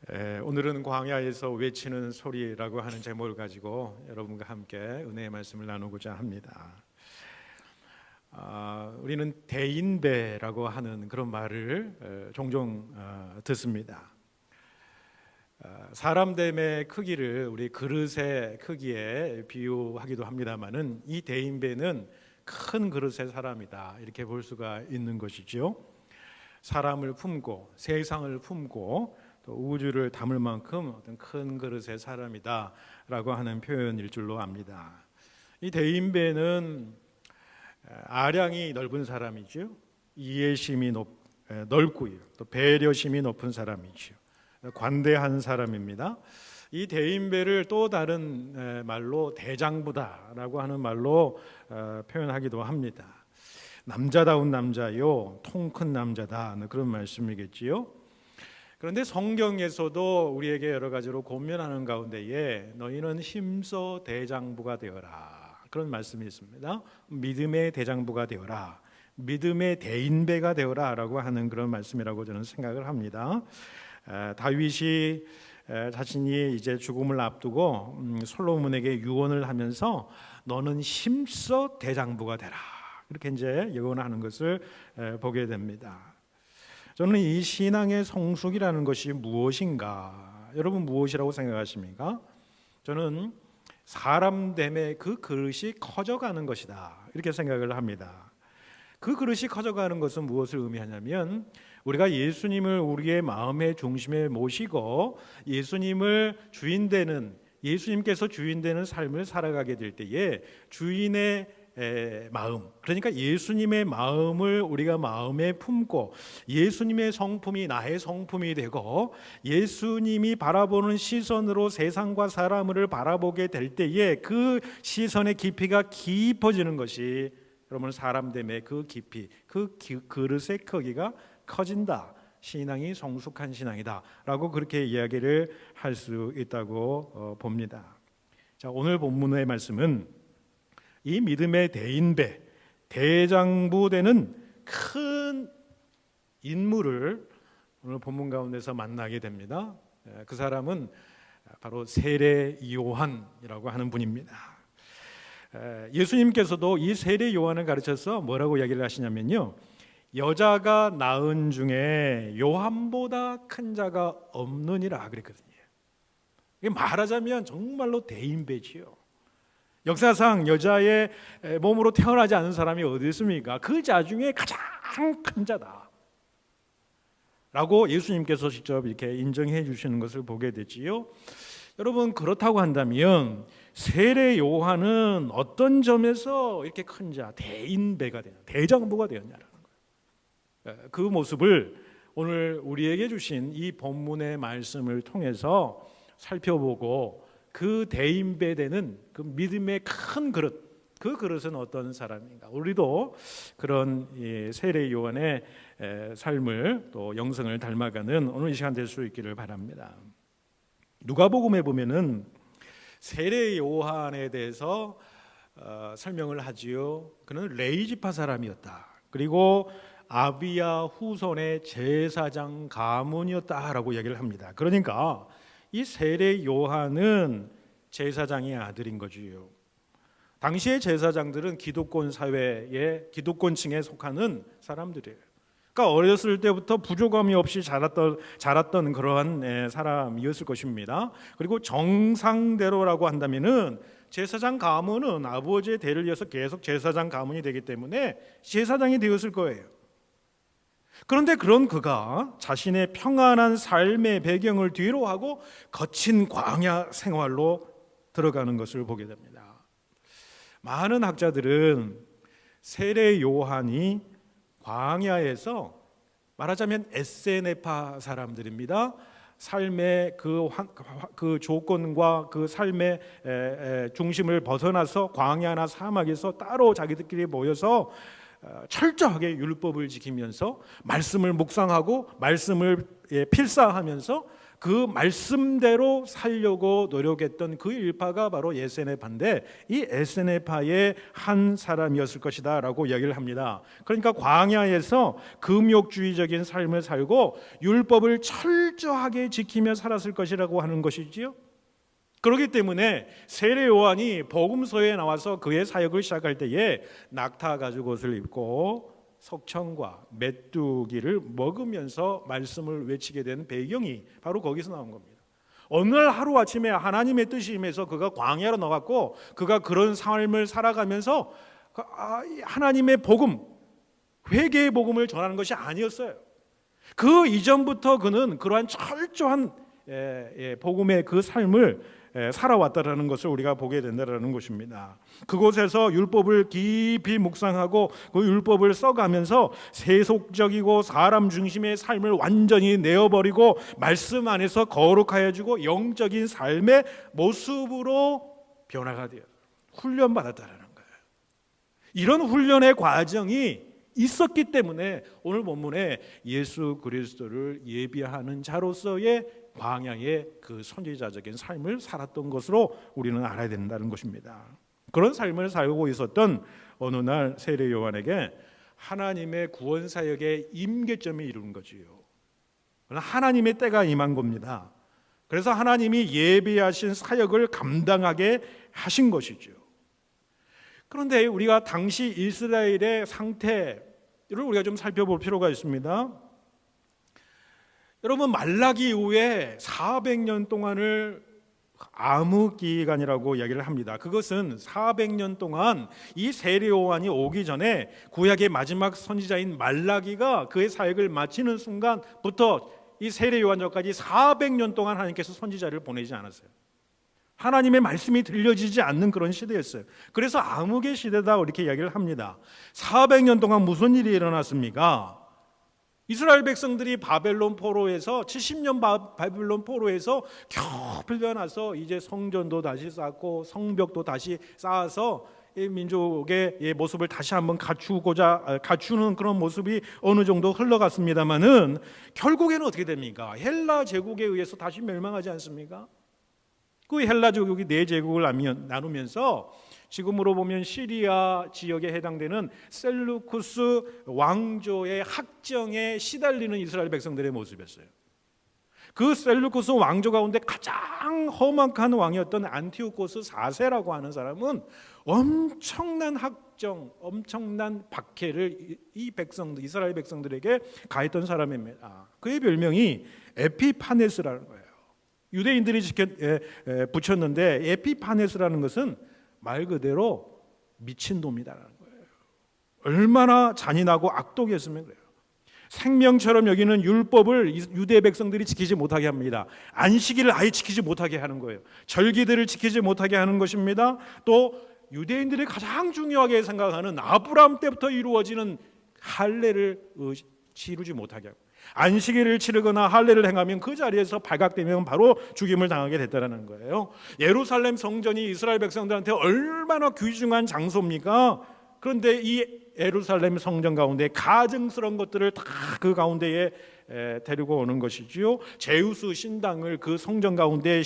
오늘은 광야에서 외치는 소리라고 하는 제목을 가지고 여러분과 함께 은혜의 말씀을 나누고자 합니다. 우리는 대인배라고 하는 그런 말을 종종 듣습니다. 사람됨의 크기를 우리 그릇의 크기에 비유하기도 합니다만은 이 대인배는 큰 그릇의 사람이다 이렇게 볼 수가 있는 것이죠. 사람을 품고 세상을 품고 또 우주를 담을 만큼 어떤 큰 그릇의 사람이다라고 하는 표현일 줄로 압니다. 이 대인배는 아량이 넓은 사람이죠. 이해심이 넓고요. 또 배려심이 높은 사람이죠. 관대한 사람입니다. 이 대인배를 또 다른 말로 대장부다라고 하는 말로 표현하기도 합니다. 남자다운 남자요, 통 큰 남자다 그런 말씀이겠지요. 그런데 성경에서도 우리에게 여러 가지로 권면하는 가운데에 너희는 힘써 대장부가 되어라 그런 말씀이 있습니다. 믿음의 대장부가 되어라, 믿음의 대인배가 되어라 라고 하는 그런 말씀이라고 저는 생각을 합니다. 다윗이 자신이 이제 죽음을 앞두고 솔로몬에게 유언을 하면서 너는 힘써 대장부가 되라 이렇게 이제 예언하는 것을 보게 됩니다. 저는 이 신앙의 성숙이라는 것이 무엇인가? 여러분 무엇이라고 생각하십니까? 저는 사람됨의 그 그릇이 커져가는 것이다 이렇게 생각을 합니다. 그 그릇이 커져가는 것은 무엇을 의미하냐면 우리가 예수님을 우리의 마음의 중심에 모시고 예수님께서 주인되는 삶을 살아가게 될 때에 주인의 마음, 그러니까 예수님의 마음을 우리가 마음에 품고 예수님의 성품이 나의 성품이 되고 예수님이 바라보는 시선으로 세상과 사람을 바라보게 될 때에 그 시선의 깊이가 깊어지는 것이 여러분 사람됨의 그 깊이, 그 그릇의 크기가 커진다. 신앙이 성숙한 신앙이다 라고 그렇게 이야기를 할 수 있다고 봅니다. 자, 오늘 본문의 말씀은 이 믿음의 대인배, 대장부 되는 큰 인물을 오늘 본문 가운데서 만나게 됩니다. 그 사람은 바로 세례 요한이라고 하는 분입니다. 예수님께서도 이 세례 요한을 가르쳐서 뭐라고 이야기를 하시냐면요, 여자가 낳은 중에 요한보다 큰 자가 없느니라 그랬거든요. 이게 말하자면 정말로 대인배지요. 역사상 여자의 몸으로 태어나지 않은 사람이 어디 있습니까? 그 자 중에 가장 큰 자다 라고 예수님께서 직접 이렇게 인정해 주시는 것을 보게 되지요. 여러분 그렇다고 한다면 세례 요한은 어떤 점에서 이렇게 큰 자, 대인배가 되냐, 대장부가 되었냐라는 거예요. 그 모습을 오늘 우리에게 주신 이 본문의 말씀을 통해서 살펴보고 그 대인배되는 그 믿음의 큰 그릇, 그 그릇은 어떤 사람인가? 우리도 그런 세례 요한의 삶을 또 영성을 닮아가는 오늘 이 시간 될 수 있기를 바랍니다. 누가복음에 보면은 세례 요한에 대해서 설명을 하지요. 그는 레위 지파 사람이었다. 그리고 아비야 후손의 제사장 가문이었다라고 이야기를 합니다. 그러니까 이 세례 요한은 제사장의 아들인 거지요. 당시의 제사장들은 기득권 사회의 기득권층에 속하는 사람들이에요. 그러니까 어렸을 때부터 부족함이 없이 자랐던 그러한 사람이었을 것입니다. 그리고 정상대로라고 한다면은 제사장 가문은 아버지의 대를 이어서 계속 제사장 가문이 되기 때문에 제사장이 되었을 거예요. 그런데 그런 그가 자신의 평안한 삶의 배경을 뒤로하고 거친 광야 생활로 들어가는 것을 보게 됩니다. 많은 학자들은 세례 요한이 광야에서 말하자면 에세네파 사람들입니다. 삶의 그 조건과 그 삶의 중심을 벗어나서 광야나 사막에서 따로 자기들끼리 모여서 철저하게 율법을 지키면서 말씀을 묵상하고 말씀을 필사하면서 그 말씀대로 살려고 노력했던 그 일파가 바로 에세네파인데, 이 에세네파의 한 사람이었을 것이다 라고 이야기를 합니다. 그러니까 광야에서 금욕주의적인 삶을 살고 율법을 철저하게 지키며 살았을 것이라고 하는 것이지요. 그렇기 때문에 세례 요한이 복음서에 나와서 그의 사역을 시작할 때에 낙타 가죽옷을 입고 석청과 메뚜기를 먹으면서 말씀을 외치게 된 배경이 바로 거기서 나온 겁니다. 어느 날 하루아침에 하나님의 뜻이 임해서 그가 광야로 나갔고, 그가 그런 삶을 살아가면서 하나님의 복음, 회개의 복음을 전하는 것이 아니었어요. 그 이전부터 그는 그러한 철저한 복음의 그 삶을 살아왔다라는 것을 우리가 보게 된다라는 것입니다. 그곳에서 율법을 깊이 묵상하고 그 율법을 써가면서 세속적이고 사람 중심의 삶을 완전히 내어버리고 말씀 안에서 거룩하여지고 영적인 삶의 모습으로 변화가 되어 훈련받았다라는 거예요. 이런 훈련의 과정이 있었기 때문에 오늘 본문에 예수 그리스도를 예비하는 자로서의 광야의 그 선지자적인 삶을 살았던 것으로 우리는 알아야 된다는 것입니다. 그런 삶을 살고 있었던 어느 날 세례 요한에게 하나님의 구원 사역의 임계점이 이루는 거지요. 하나님의 때가 임한 겁니다. 그래서 하나님이 예비하신 사역을 감당하게 하신 것이죠. 그런데 우리가 당시 이스라엘의 상태를 우리가 좀 살펴볼 필요가 있습니다. 여러분, 말라기 이후에 400년 동안을 암흑기간이라고 이야기를 합니다. 그것은 400년 동안 이 세례 요한이 오기 전에 구약의 마지막 선지자인 말라기가 그의 사역을 마치는 순간부터 이 세례 요한 전까지 400년 동안 하나님께서 선지자를 보내지 않았어요. 하나님의 말씀이 들려지지 않는 그런 시대였어요. 그래서 암흑의 시대다 이렇게 이야기를 합니다. 400년 동안 무슨 일이 일어났습니까? 이스라엘 백성들이 바벨론 포로에서 70년 바벨론 포로에서 겨우 풀려나서 이제 성전도 다시 쌓고 성벽도 다시 쌓아서 이 민족의 모습을 다시 한번 갖추는 그런 모습이 어느 정도 흘러갔습니다만은 결국에는 어떻게 됩니까? 헬라 제국에 의해서 다시 멸망하지 않습니까? 그 헬라 제국이 네 제국을 나누면서 지금으로 보면 시리아 지역에 해당되는 셀루쿠스 왕조의 학정에 시달리는 이스라엘 백성들의 모습이었어요. 그 셀루쿠스 왕조 가운데 가장 험악한 왕이었던 안티오코스 4세라고 하는 사람은 엄청난 학정, 엄청난 박해를 이 백성들, 이스라엘 백성들에게 가했던 사람입니다. 그의 별명이 에피파네스라는 거예요. 유대인들이 붙였는데 에피파네스라는 것은 말 그대로 미친놈이다라는 거예요. 얼마나 잔인하고 악독했으면 그래요. 생명처럼 여기는 율법을 유대 백성들이 지키지 못하게 합니다. 안식일을 아예 지키지 못하게 하는 거예요. 절기들을 지키지 못하게 하는 것입니다. 또 유대인들이 가장 중요하게 생각하는 아브라함 때부터 이루어지는 할례를 치르지 못하게 하고, 안식일을 치르거나 할례를 행하면 그 자리에서 발각되면 바로 죽임을 당하게 됐다는 거예요. 예루살렘 성전이 이스라엘 백성들한테 얼마나 귀중한 장소입니까? 그런데 이 예루살렘 성전 가운데 가증스러운 것들을 다 그 가운데에 데리고 오는 것이지요. 제우스 신당을 그 성전 가운데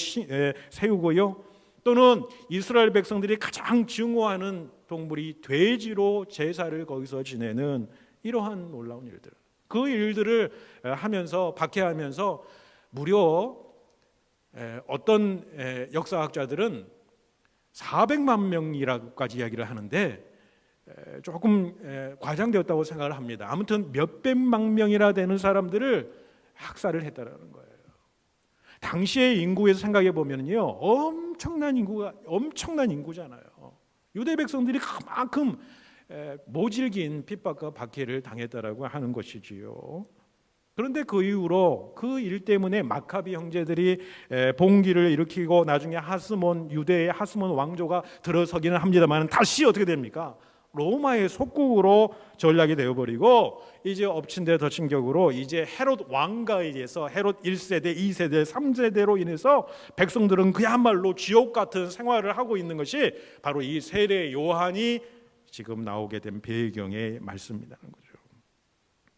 세우고요. 또는 이스라엘 백성들이 가장 증오하는 동물이 돼지로 제사를 거기서 지내는 이러한 놀라운 일들, 그 일들을 하면서 박해하면서 무려 어떤 역사학자들은 400만 명이라고까지 이야기를 하는데 조금 과장되었다고 생각을 합니다. 아무튼 몇백만 명이나 되는 사람들을 학살을 했다라는 거예요. 당시의 인구에서 생각해 보면요, 엄청난 인구잖아요. 유대 백성들이 그만큼 모질긴 핍박과 박해를 당했다라고 하는 것이지요. 그런데 그 이후로 그 일 때문에 마카비 형제들이 봉기를 일으키고 나중에 유대의 하스몬 왕조가 들어서기는 합니다만 다시 어떻게 됩니까? 로마의 속국으로 전락이 되어버리고 이제 엎친 데 덮친 격으로 이제 헤롯 왕가에 의해서 헤롯 1세대, 2세대, 3세대로 인해서 백성들은 그야말로 지옥 같은 생활을 하고 있는 것이 바로 이 세례 요한이 지금 나오게 된 배경의 말씀이라는 거죠.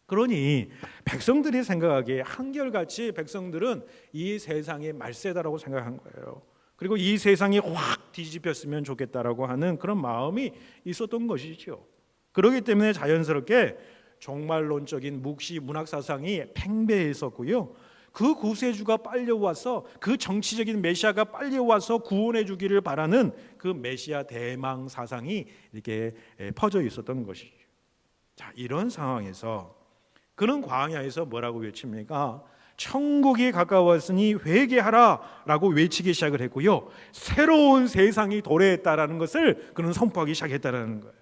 그러니 백성들이 생각하기에 한결같이 백성들은 이 세상이 말세다라고 생각한 거예요. 그리고 이 세상이 확 뒤집혔으면 좋겠다라고 하는 그런 마음이 있었던 것이죠. 그렇기 때문에 자연스럽게 종말론적인 묵시 문학 사상이 팽배했었고요. 그 구세주가 빨리 와서 그 정치적인 메시아가 빨리 와서 구원해 주기를 바라는 그 메시아 대망 사상이 이렇게 퍼져 있었던 것이죠. 자, 이런 상황에서 그는 광야에서 뭐라고 외칩니까? 천국이 가까웠으니 회개하라라고 외치기 시작을 했고요. 새로운 세상이 도래했다라는 것을 그는 선포하기 시작했다라는 거예요.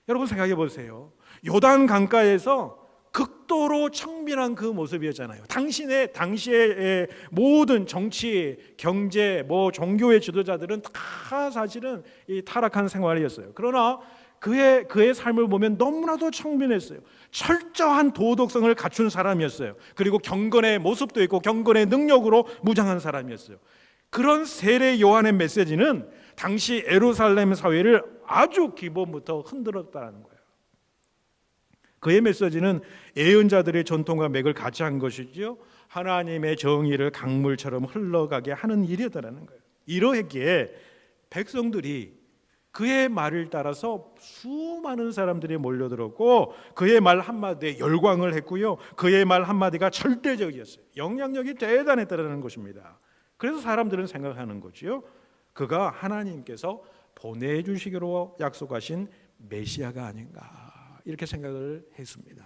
여러분 생각해 보세요. 요단 강가에서 극도로 청빈한 그 모습이었잖아요. 당시의 모든 정치, 경제, 종교의 지도자들은 다 사실은 이 타락한 생활이었어요. 그러나 그의 삶을 보면 너무나도 청빈했어요. 철저한 도덕성을 갖춘 사람이었어요. 그리고 경건의 모습도 있고 경건의 능력으로 무장한 사람이었어요. 그런 세례 요한의 메시지는 당시 예루살렘 사회를 아주 기본부터 흔들었다는 거예요. 그의 메시지는 예언자들의 전통과 맥을 같이 한 것이죠. 하나님의 정의를 강물처럼 흘러가게 하는 일이었다는 거예요. 이러했기에 백성들이 그의 말을 따라서 수많은 사람들이 몰려들었고 그의 말 한마디에 열광을 했고요. 그의 말 한마디가 절대적이었어요. 영향력이 대단했다는 것입니다. 그래서 사람들은 생각하는 거지요. 그가 하나님께서 보내주시기로 약속하신 메시아가 아닌가 이렇게 생각을 했습니다.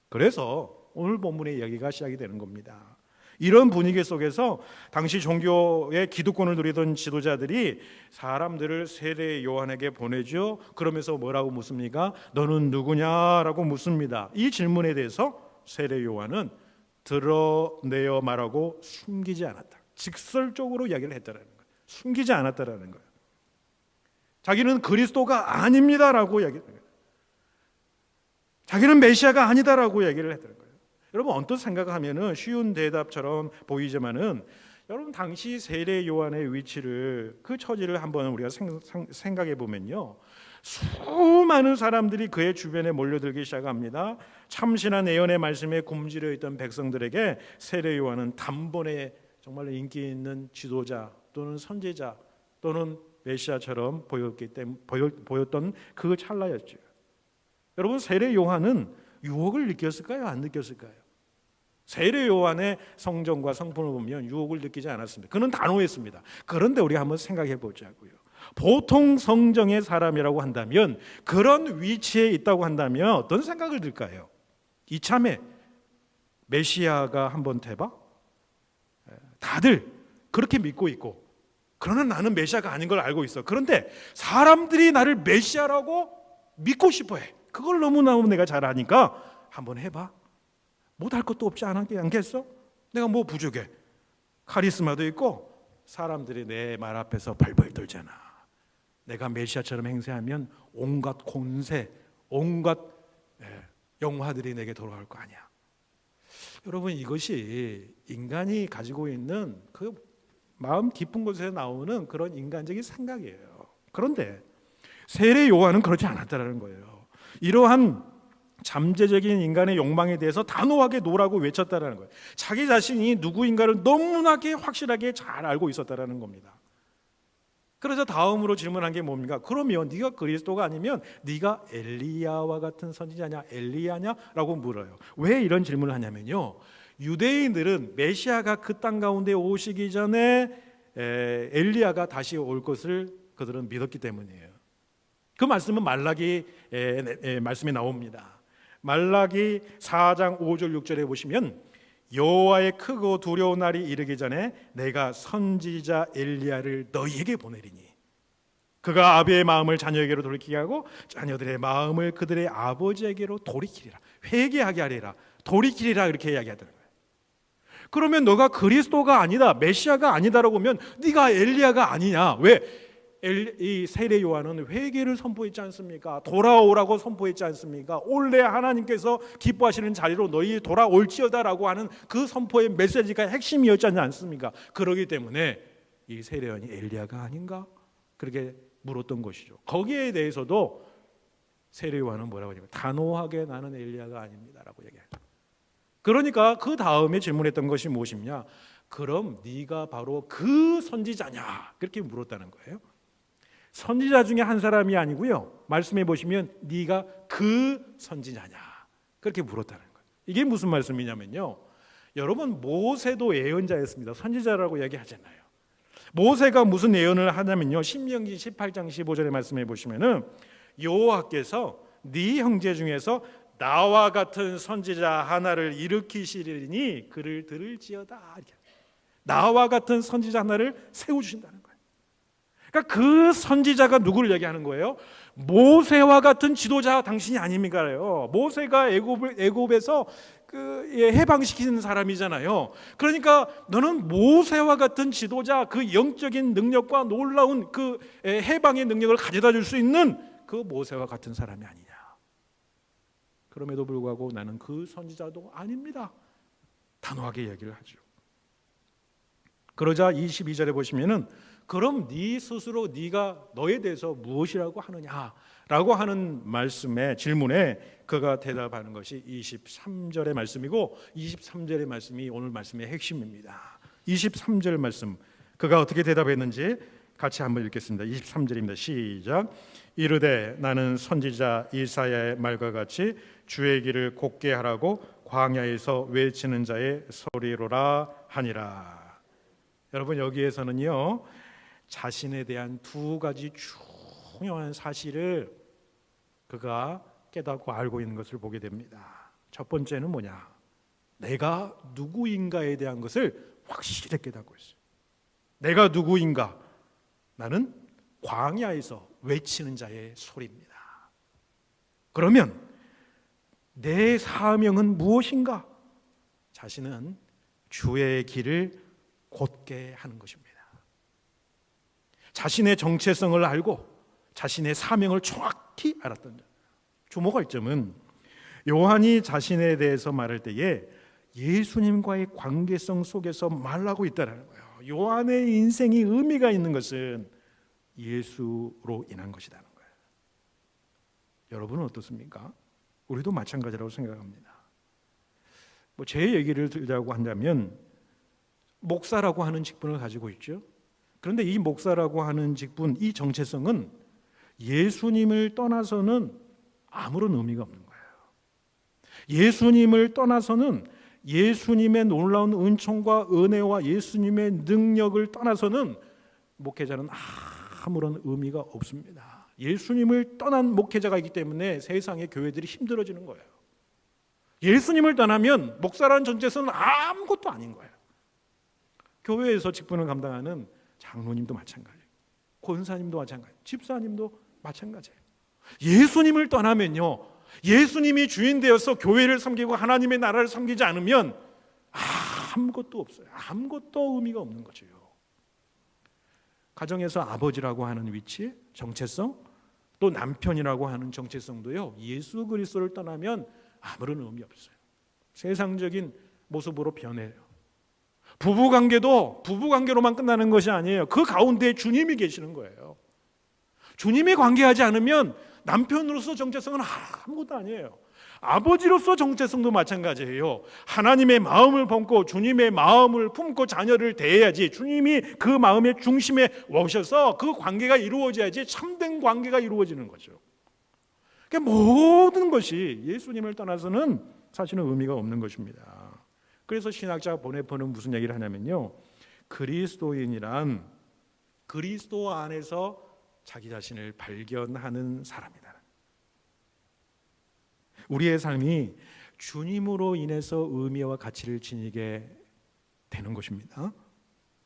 그래서 오늘 본문의 이야기가 시작이 되는 겁니다. 이런 분위기 속에서 당시 종교의 기득권을 누리던 지도자들이 사람들을 세례 요한에게 보내죠. 그러면서 뭐라고 묻습니까? 너는 누구냐라고 묻습니다. 이 질문에 대해서 세례 요한은 드러내어 말하고 숨기지 않았다. 직설적으로 이야기를 했다라는 거예요. 숨기지 않았다라는 거예요. 자기는 그리스도가 아닙니다라고 이야기를 해요. 자기는 메시아가 아니다라고 얘기를 했다는 거예요. 여러분 언뜻 생각하면은 쉬운 대답처럼 보이지만은 여러분 당시 세례 요한의 위치를 그 처지를 한번 우리가 생각해 보면요. 수많은 사람들이 그의 주변에 몰려들기 시작합니다. 참신한 예언의 말씀에 굶주려 있던 백성들에게 세례 요한은 단번에 정말 인기 있는 지도자 또는 선지자 또는 메시아처럼 보였던 그 찰나였죠. 여러분 세례 요한은 유혹을 느꼈을까요? 안 느꼈을까요? 세례 요한의 성정과 성품을 보면 유혹을 느끼지 않았습니다. 그는 단호했습니다. 그런데 우리가 한번 생각해 보자고요. 보통 성정의 사람이라고 한다면 그런 위치에 있다고 한다면 어떤 생각을 들까요? 이참에 메시아가 한번 돼봐? 다들 그렇게 믿고 있고 그러나 나는 메시아가 아닌 걸 알고 있어. 그런데 사람들이 나를 메시아라고 믿고 싶어해. 그걸 너무너무 내가 잘 아니까 한번 해봐. 못할 것도 없지 않겠어? 내가 뭐 부족해? 카리스마도 있고 사람들이 내 말 앞에서 벌벌 떨잖아. 내가 메시아처럼 행세하면 온갖 권세, 온갖 영화들이 내게 돌아올 거 아니야. 여러분 이것이 인간이 가지고 있는 그 마음 깊은 곳에서 나오는 그런 인간적인 생각이에요. 그런데 세례 요한은 그렇지 않았다는 거예요. 이러한 잠재적인 인간의 욕망에 대해서 단호하게 노라고 외쳤다는 거예요. 자기 자신이 누구인가를 너무나게 확실하게 잘 알고 있었다는 겁니다. 그래서 다음으로 질문한 게 뭡니까? 그러면 네가 그리스도가 아니면 네가 엘리야와 같은 선지자냐 엘리야냐? 라고 물어요. 왜 이런 질문을 하냐면요, 유대인들은 메시아가 그 땅 가운데 오시기 전에 엘리야가 다시 올 것을 그들은 믿었기 때문이에요. 그 말씀은 말라기 말씀에 나옵니다. 말라기 4장 5절 6절에 보시면 여호와의 크고 두려운 날이 이르기 전에 내가 선지자 엘리야를 너희에게 보내리니 그가 아비의 마음을 자녀에게로 돌이키게 하고 자녀들의 마음을 그들의 아버지에게로 돌이키리라. 회개하게 하리라. 돌이키리라. 이렇게 이야기하더라고요. 그러면 너가 그리스도가 아니다, 메시아가 아니다라고 하면 네가 엘리야가 아니냐? 왜? 이 세례 요한은 회개를 선포했지 않습니까? 돌아오라고 선포했지 않습니까? 올해 하나님께서 기뻐하시는 자리로 너희 돌아올지어다라고 하는 그 선포의 메시지가 핵심이었지 않습니까? 그러기 때문에 이 세례 요한이 엘리야가 아닌가? 그렇게 물었던 것이죠. 거기에 대해서도 세례요한은 뭐라고 하냐면 단호하게 나는 엘리야가 아닙니다라고 얘기해요. 그러니까 그 다음에 질문했던 것이 무엇이냐? 그럼 네가 바로 그 선지자냐? 그렇게 물었다는 거예요. 선지자 중에 한 사람이 아니고요. 말씀해 보시면 네가 그 선지자냐? 그렇게 물었다는 거예요. 이게 무슨 말씀이냐면요. 여러분 모세도 예언자였습니다. 선지자라고 얘기하잖아요. 모세가 무슨 예언을 하냐면요. 신명기 18장 15절에 말씀해 보시면은 여호와께서 네 형제 중에서 나와 같은 선지자 하나를 일으키시리니 그를 들을지어다. 이렇게. 나와 같은 선지자 하나를 세워주신다는 거예요. 그러니까 그 선지자가 누구를 얘기하는 거예요? 모세와 같은 지도자 당신이 아닙니까요? 모세가 애굽에서 해방시키는 사람이잖아요. 그러니까 너는 모세와 같은 지도자, 그 영적인 능력과 놀라운 그 해방의 능력을 가져다 줄 수 있는 그 모세와 같은 사람이 아니냐. 그럼에도 불구하고 나는 그 선지자도 아닙니다. 단호하게 얘기를 하죠. 그러자 22절에 보시면은 그럼 네 스스로 네가 너에 대해서 무엇이라고 하느냐라고 하는 말씀에 질문에 그가 대답하는 것이 23절의 말씀이고 23절의 말씀이 오늘 말씀의 핵심입니다. 23절 말씀 그가 어떻게 대답했는지 같이 한번 읽겠습니다. 23절입니다. 시작. 이르되 나는 선지자 이사야의 말과 같이 주의 길을 곧게 하라고 광야에서 외치는 자의 소리로라 하니라. 여러분 여기에서는요 자신에 대한 두 가지 중요한 사실을 그가 깨닫고 알고 있는 것을 보게 됩니다. 첫 번째는 뭐냐? 내가 누구인가에 대한 것을 확실히 깨닫고 있어요. 내가 누구인가? 나는 광야에서 외치는 자의 소리입니다. 그러면 내 사명은 무엇인가? 자신은 주의 길을 곧게 하는 것입니다. 자신의 정체성을 알고 자신의 사명을 정확히 알았던 자. 주목할 점은 요한이 자신에 대해서 말할 때에 예수님과의 관계성 속에서 말하고 있다는 거예요. 요한의 인생이 의미가 있는 것은 예수로 인한 것이라는 거예요. 여러분은 어떻습니까? 우리도 마찬가지라고 생각합니다. 제 얘기를 들자고 한다면 목사라고 하는 직분을 가지고 있죠. 그런데 이 목사라고 하는 직분, 이 정체성은 예수님을 떠나서는 아무런 의미가 없는 거예요. 예수님을 떠나서는 예수님의 놀라운 은총과 은혜와 예수님의 능력을 떠나서는 목회자는 아무런 의미가 없습니다. 예수님을 떠난 목회자가 있기 때문에 세상의 교회들이 힘들어지는 거예요. 예수님을 떠나면 목사라는 정체성은 아무것도 아닌 거예요. 교회에서 직분을 감당하는 장로님도 마찬가지예요. 권사님도 마찬가지예요. 집사님도 마찬가지예요. 예수님을 떠나면요, 예수님이 주인 되어서 교회를 섬기고 하나님의 나라를 섬기지 않으면 아무것도 없어요. 아무것도 의미가 없는 거죠. 가정에서 아버지라고 하는 위치, 정체성, 또 남편이라고 하는 정체성도요, 예수 그리스도를 떠나면 아무런 의미 없어요. 세상적인 모습으로 변해요. 부부관계도 부부관계로만 끝나는 것이 아니에요. 그 가운데 주님이 계시는 거예요. 주님이 관계하지 않으면 남편으로서 정체성은 아무것도 아니에요. 아버지로서 정체성도 마찬가지예요. 하나님의 마음을 품고 주님의 마음을 품고 자녀를 대해야지, 주님이 그 마음의 중심에 오셔서 그 관계가 이루어져야지 참된 관계가 이루어지는 거죠. 그러니까 모든 것이 예수님을 떠나서는 사실은 의미가 없는 것입니다. 그래서 신학자 보네퍼는 무슨 얘기를 하냐면요, 그리스도인이란 그리스도 안에서 자기 자신을 발견하는 사람이다. 우리의 삶이 주님으로 인해서 의미와 가치를 지니게 되는 것입니다.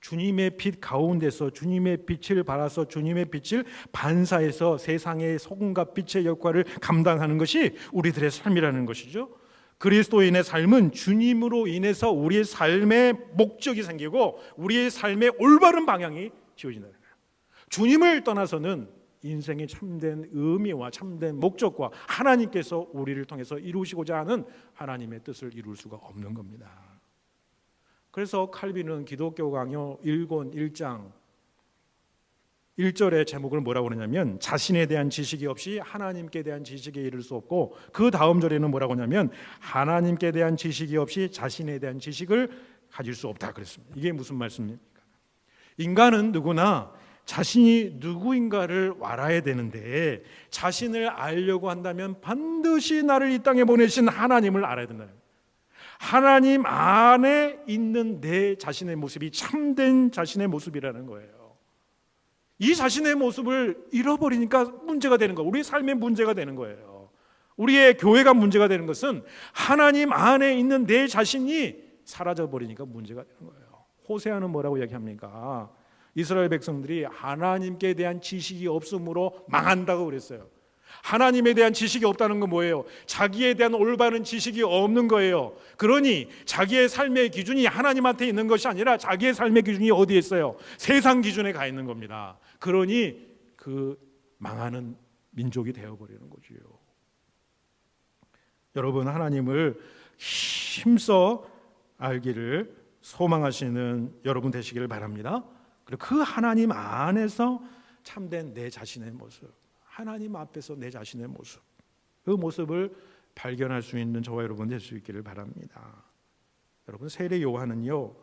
주님의 빛 가운데서 주님의 빛을 발하서 주님의 빛을 반사해서 세상의 소금과 빛의 역할을 감당하는 것이 우리들의 삶이라는 것이죠. 그리스도인의 삶은 주님으로 인해서 우리의 삶의 목적이 생기고 우리의 삶의 올바른 방향이 지어진다는 거예요. 주님을 떠나서는 인생의 참된 의미와 참된 목적과 하나님께서 우리를 통해서 이루시고자 하는 하나님의 뜻을 이룰 수가 없는 겁니다. 그래서 칼빈은 기독교 강요 1권 1장 1절의 제목을 뭐라고 그러냐면 자신에 대한 지식이 없이 하나님께 대한 지식에 이를 수 없고, 그 다음 절에는 뭐라고 하냐면 하나님께 대한 지식이 없이 자신에 대한 지식을 가질 수 없다 그랬습니다. 이게 무슨 말씀입니까? 인간은 누구나 자신이 누구인가를 알아야 되는데, 자신을 알려고 한다면 반드시 나를 이 땅에 보내신 하나님을 알아야 된다는 거예요. 하나님 안에 있는 내 자신의 모습이 참된 자신의 모습이라는 거예요. 이 자신의 모습을 잃어버리니까 문제가 되는 거예요. 우리 삶의 문제가 되는 거예요. 우리의 교회가 문제가 되는 것은 하나님 안에 있는 내 자신이 사라져버리니까 문제가 되는 거예요. 호세아는 뭐라고 이야기합니까? 이스라엘 백성들이 하나님께 대한 지식이 없으므로 망한다고 그랬어요. 하나님에 대한 지식이 없다는 건 뭐예요? 자기에 대한 올바른 지식이 없는 거예요. 그러니 자기의 삶의 기준이 하나님한테 있는 것이 아니라 자기의 삶의 기준이 어디에 있어요? 세상 기준에 가 있는 겁니다. 그러니 그 망하는 민족이 되어버리는 거지요. 여러분, 하나님을 힘써 알기를 소망하시는 여러분 되시기를 바랍니다. 그리고 그 하나님 안에서 참된 내 자신의 모습, 하나님 앞에서 내 자신의 모습, 그 모습을 발견할 수 있는 저와 여러분 될 수 있기를 바랍니다. 여러분, 세례 요한은요,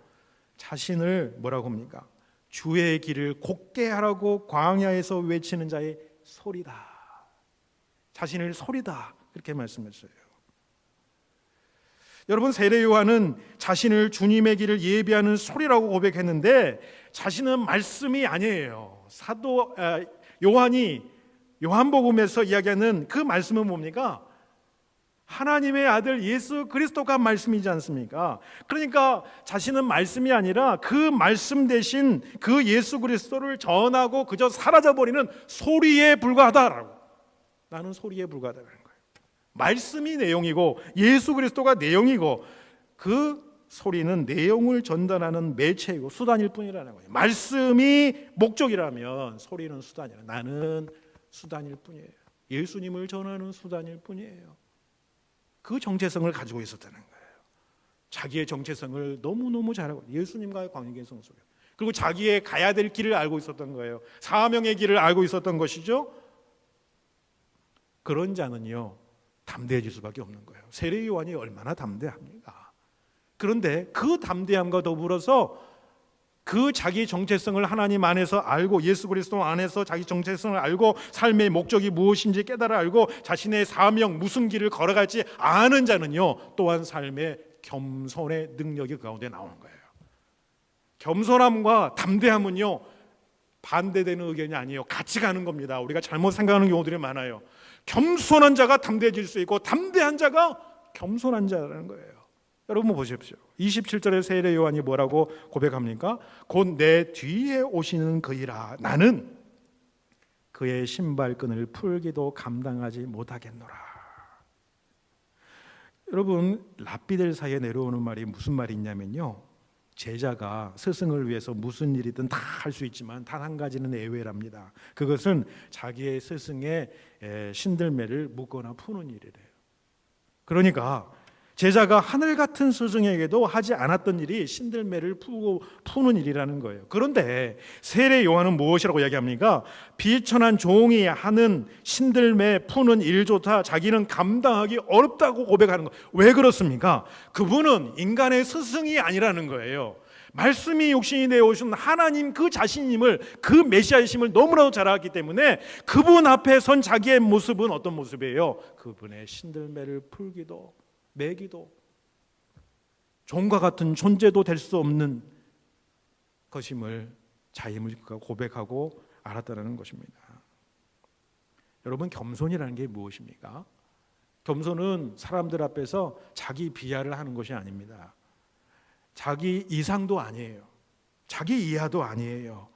자신을 뭐라고 합니까? 주의 길을 곧게 하라고 광야에서 외치는 자의 소리다, 자신을 소리다, 그렇게 말씀했어요. 여러분, 세례 요한은 자신을 주님의 길을 예비하는 소리라고 고백했는데, 자신은 말씀이 아니에요. 사도 요한이 요한복음에서 이야기하는 그 말씀은 뭡니까? 하나님의 아들 예수 그리스도가 말씀이지 않습니까? 그러니까 자신은 말씀이 아니라 그 말씀 대신 그 예수 그리스도를 전하고 그저 사라져버리는 소리에 불과하다라고, 나는 소리에 불과하다는 거예요. 말씀이 내용이고 예수 그리스도가 내용이고, 그 소리는 내용을 전달하는 매체이고 수단일 뿐이라는 거예요. 말씀이 목적이라면 소리는 수단이에요. 나는 수단일 뿐이에요. 예수님을 전하는 수단일 뿐이에요. 그 정체성을 가지고 있었다는 거예요. 자기의 정체성을 너무너무 잘하고, 예수님과의 관계성 속에, 그리고 자기의 가야 될 길을 알고 있었던 거예요. 사명의 길을 알고 있었던 것이죠. 그런 자는요, 담대해질 수밖에 없는 거예요. 세례 요한이 얼마나 담대합니까? 그런데 그 담대함과 더불어서 그 자기 정체성을 하나님 안에서 알고, 예수 그리스도 안에서 자기 정체성을 알고, 삶의 목적이 무엇인지 깨달아 알고, 자신의 사명, 무슨 길을 걸어갈지 아는 자는요, 또한 삶의 겸손의 능력이 그 가운데 나오는 거예요. 겸손함과 담대함은요, 반대되는 의견이 아니에요. 같이 가는 겁니다. 우리가 잘못 생각하는 경우들이 많아요. 겸손한 자가 담대해질 수 있고, 담대한 자가 겸손한 자라는 거예요. 여러분 보십시오. 27절에 세례 요한이 뭐라고 고백합니까? 곧 내 뒤에 오시는 그이라, 나는 그의 신발끈을 풀기도 감당하지 못하겠노라. 여러분, 랍비들 사이에 내려오는 말이 무슨 말이 있냐면요, 제자가 스승을 위해서 무슨 일이든 다 할 수 있지만 단 한 가지는 예외랍니다. 그것은 자기의 스승의 신들매를 묶거나 푸는 일이래요. 그러니까 제자가 하늘 같은 스승에게도 하지 않았던 일이 신들매를 푸는 일이라는 거예요. 그런데 세례 요한은 무엇이라고 이야기합니까? 비천한 종이 하는 신들매 푸는 일조차 자기는 감당하기 어렵다고 고백하는 거예요. 왜 그렇습니까? 그분은 인간의 스승이 아니라는 거예요. 말씀이 육신이 되어 오신 하나님 그 자신임을, 그 메시아이심을 너무나도 잘 알았기 때문에 그분 앞에 선 자기의 모습은 어떤 모습이에요? 그분의 신들매를 풀기도 매기도 종과 같은 존재도 될 수 없는 것임을, 자임을 고백하고 알았다는 것입니다. 여러분, 겸손이라는 게 무엇입니까? 겸손은 사람들 앞에서 자기 비하를 하는 것이 아닙니다. 자기 이상도 아니에요. 자기 이하도 아니에요.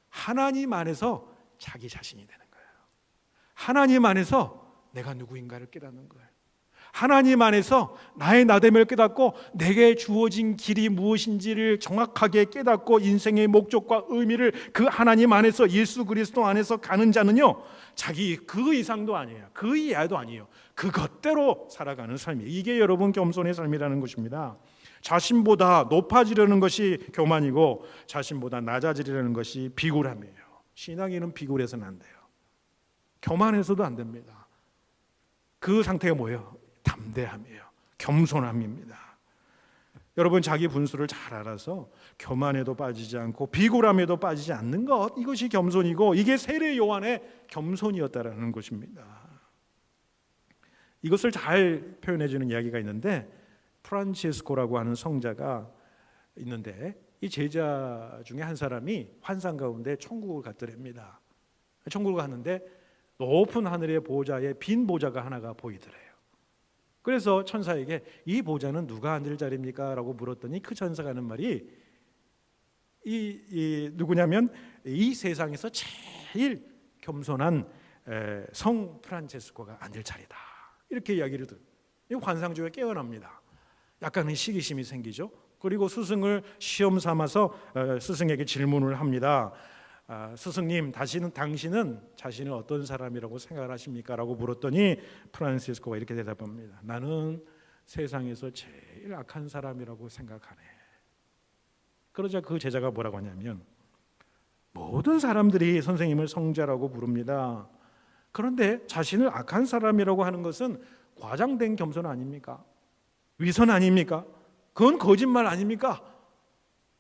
하나님 안에서 자기 자신이 되는 거예요. 하나님 안에서 내가 누구인가를 깨닫는 거예요. 하나님 안에서 나의 나됨을 깨닫고 내게 주어진 길이 무엇인지를 정확하게 깨닫고 인생의 목적과 의미를 그 하나님 안에서, 예수 그리스도 안에서 가는 자는요, 자기 그 이상도 아니에요. 그 이하도 아니에요. 그것대로 살아가는 삶이에요. 이게 여러분 겸손의 삶이라는 것입니다. 자신보다 높아지려는 것이 교만이고 자신보다 낮아지려는 것이 비굴함이에요. 신앙인은 비굴해서는 안 돼요. 교만해서도 안 됩니다. 그 상태가 뭐예요? 담대함이에요. 겸손함입니다. 여러분, 자기 분수를 잘 알아서 교만에도 빠지지 않고 비굴함에도 빠지지 않는 것, 이것이 겸손이고 이게 세례 요한의 겸손이었다라는 것입니다. 이것을 잘 표현해 주는 이야기가 있는데, 프란치스코라고 하는 성자가 있는데 이 제자 중에 한 사람이 환상 가운데 천국을 갔더랍니다. 천국을 갔는데 높은 하늘의 보좌에 빈 보좌가 하나가 보이더래요. 그래서 천사에게 이 보좌는 누가 앉을 자리입니까? 라고 물었더니 그 천사가 하는 말이 누구냐면 이 세상에서 제일 겸손한 성 프란체스코가 앉을 자리다, 이렇게 이야기를 들어요. 이 환상 중에 깨어납니다. 약간의 시기심이 생기죠. 그리고 스승을 시험 삼아서 스승에게 질문을 합니다. 스승님, 당신은 자신을 어떤 사람이라고 생각을 하십니까? 라고 물었더니 프란시스코가 이렇게 대답합니다. 나는 세상에서 제일 악한 사람이라고 생각하네. 그러자 그 제자가 뭐라고 하냐면, 모든 사람들이 선생님을 성자라고 부릅니다. 그런데 자신을 악한 사람이라고 하는 것은 과장된 겸손 아닙니까? 위선 아닙니까? 그건 거짓말 아닙니까?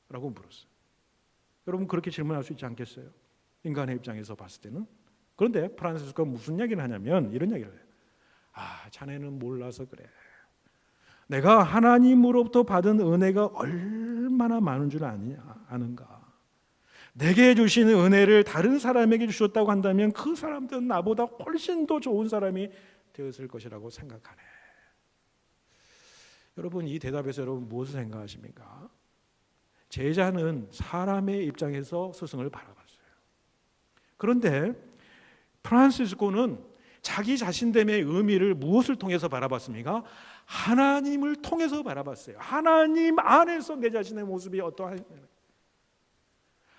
라고 물었어요. 여러분, 그렇게 질문할 수 있지 않겠어요? 인간의 입장에서 봤을 때는. 그런데 프란시스코가 무슨 이야기를 하냐면 이런 이야기를 해요. 자네는 몰라서 그래. 내가 하나님으로부터 받은 은혜가 얼마나 많은 줄 아는가? 내게 주신 은혜를 다른 사람에게 주셨다고 한다면 그 사람들은 나보다 훨씬 더 좋은 사람이 되었을 것이라고 생각하네. 여러분, 이 대답에서 여러분 무엇을 생각하십니까? 제자는 사람의 입장에서 스승을 바라봤어요. 그런데 프란시스코는 자기 자신됨의 의미를 무엇을 통해서 바라봤습니까? 하나님을 통해서 바라봤어요. 하나님 안에서 내 자신의 모습이 어떠한,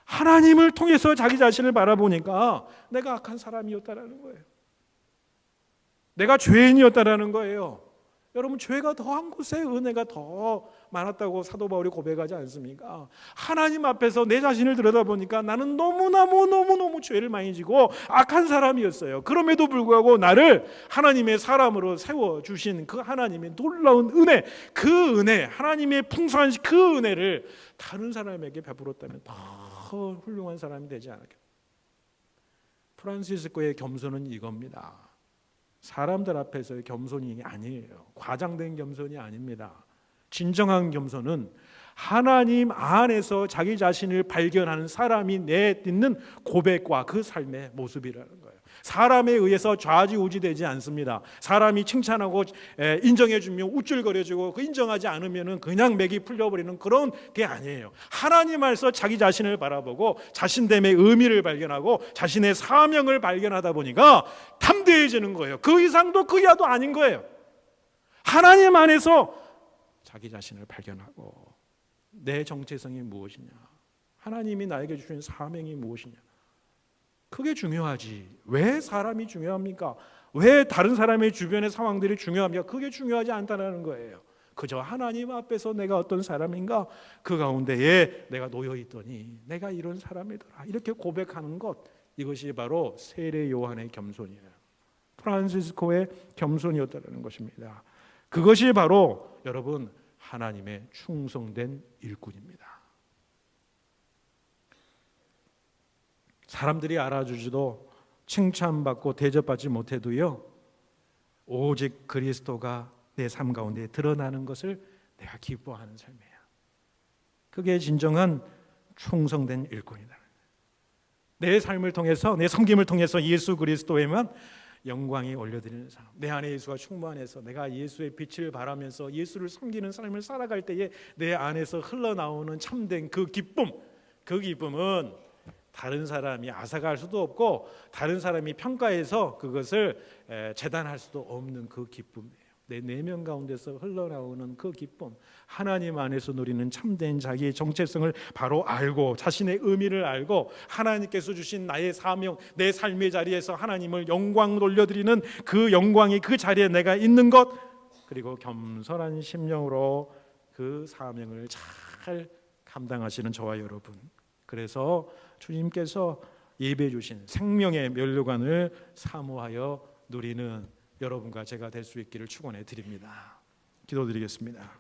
하나님을 통해서 자기 자신을 바라보니까 내가 악한 사람이었다라는 거예요. 내가 죄인이었다라는 거예요. 여러분, 죄가 더한 곳에 은혜가 더 많았다고 사도 바울이 고백하지 않습니까? 하나님 앞에서 내 자신을 들여다보니까 나는 너무너무 죄를 많이 지고 악한 사람이었어요. 그럼에도 불구하고 나를 하나님의 사람으로 세워주신 그 하나님의 놀라운 은혜, 그 은혜, 하나님의 풍성한 그 은혜를 다른 사람에게 베풀었다면 더 훌륭한 사람이 되지 않을까. 프란시스코의 겸손은 이겁니다. 사람들 앞에서의 겸손이 아니에요. 과장된 겸손이 아닙니다. 진정한 겸손은 하나님 안에서 자기 자신을 발견하는 사람이 내딛는 고백과 그 삶의 모습이라는 거예요. 사람에 의해서 좌지우지되지 않습니다. 사람이 칭찬하고 인정해주면 우쭐거려지고 그 인정하지 않으면 그냥 맥이 풀려버리는 그런 게 아니에요. 하나님 안에서 자기 자신을 바라보고 자신됨의 의미를 발견하고 자신의 사명을 발견하다 보니까 담대해지는 거예요. 그 이상도 그 이하도 아닌 거예요. 하나님 안에서 자기 자신을 발견하고 내 정체성이 무엇이냐, 하나님이 나에게 주신 사명이 무엇이냐, 그게 중요하지. 왜 사람이 중요합니까? 왜 다른 사람의 주변의 상황들이 중요합니까? 그게 중요하지 않다는 거예요. 그저 하나님 앞에서 내가 어떤 사람인가, 그 가운데에 내가 놓여 있더니 내가 이런 사람이더라, 이렇게 고백하는 것, 이것이 바로 세례 요한의 겸손이에요. 프란시스코의 겸손이었다는 것입니다. 그것이 바로 여러분 하나님의 충성된 일꾼입니다. 사람들이 알아주지도 칭찬받고 대접받지 못해도요, 오직 그리스도가 내 삶 가운데 드러나는 것을 내가 기뻐하는 삶이에요. 그게 진정한 충성된 일꾼이다. 내 삶을 통해서, 내 섬김을 통해서 예수 그리스도에만 영광이 올려드리는 삶, 내 안에 예수가 충만해서 내가 예수의 빛을 바라면서 예수를 섬기는 삶을 살아갈 때에 내 안에서 흘러나오는 참된 그 기쁨, 그 기쁨은 다른 사람이 앗아갈 수도 없고 다른 사람이 평가해서 그것을 재단할 수도 없는 그 기쁨이에요. 내 내면 가운데서 흘러나오는 그 기쁨, 하나님 안에서 누리는 참된 자기의 정체성을 바로 알고 자신의 의미를 알고 하나님께서 주신 나의 사명, 내 삶의 자리에서 하나님을 영광 돌려드리는 그 영광이 그 자리에 내가 있는 것, 그리고 겸손한 심령으로 그 사명을 잘 감당하시는 저와 여러분, 그래서 주님께서 예배해 주신 생명의 면류관을 사모하여 누리는 여러분과 제가 될 수 있기를 축원해 드립니다. 기도드리겠습니다.